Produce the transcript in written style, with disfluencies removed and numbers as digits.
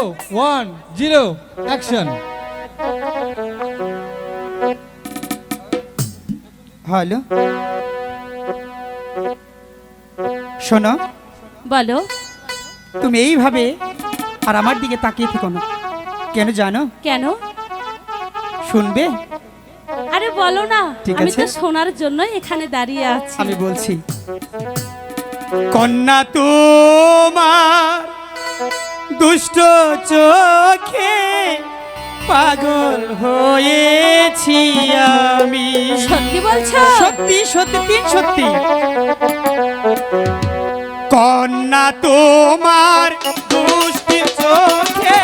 1 0 action. Hello, শোনো, বলো। তুমি এইভাবে আর আমার দিকে তাকিয়ে থেকো না। কেন জানো? কেন? শুনবে? আরে বলো না, ঠিক আমি আছে। তো শোনার জন্যই এখানে দাঁড়িয়ে আছি। আমি বলছি, কন্যা তোমার দুষ্ট চোখে পাগল হয়েছি আমি। সত্যি বলছো? সত্যি সত্যি সত্যি। কন্যা তোমার দুষ্ট চোখে